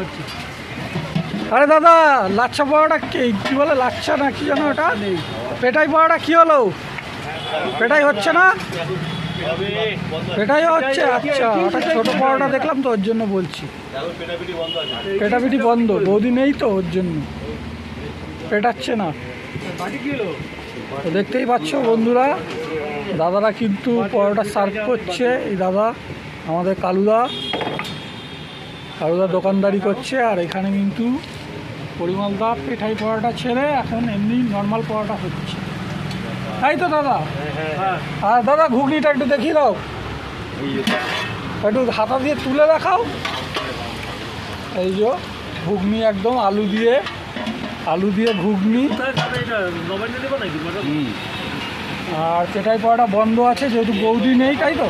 আচ্ছা। আরে দাদা, লাচ্ছা পাওয়াটা কি বলে, লাচ্ছা না কি জানো ওটা? পেটাই পাওয়াটা কি হলো? পেটাই হচ্ছে না? পেটাই হচ্ছে। আচ্ছা, ওটা ছোটো পাওয়াটা দেখলাম তো, ওর জন্য বলছি। পেটাপিটি বন্ধ, বৌদি নেই তো, ওর জন্য পেটাচ্ছে না। তো দেখতেই পাচ্ছ বন্ধুরা, দাদারা কিন্তু পরোটা সার্ভ করছে। এই দাদা আমাদের কালুদা দোকানদারি করছে। আর এখানে কিন্তু পরিমলদা পেঠাই পরোটা ছেড়ে এখন এমনি নর্মাল পরোটা হচ্ছে, তাই তো দাদা? আর দাদা ঘুগনিটা একটু দেখিয়ে দাও, একটু হাতা দিয়ে তুলে দেখাও। এই যে ঘুগনি, একদম আলু দিয়ে ঘুগনি। আর পেটাই পরোটা বন্ধ আছে যেহেতু বৌদি নেই, তাই তো?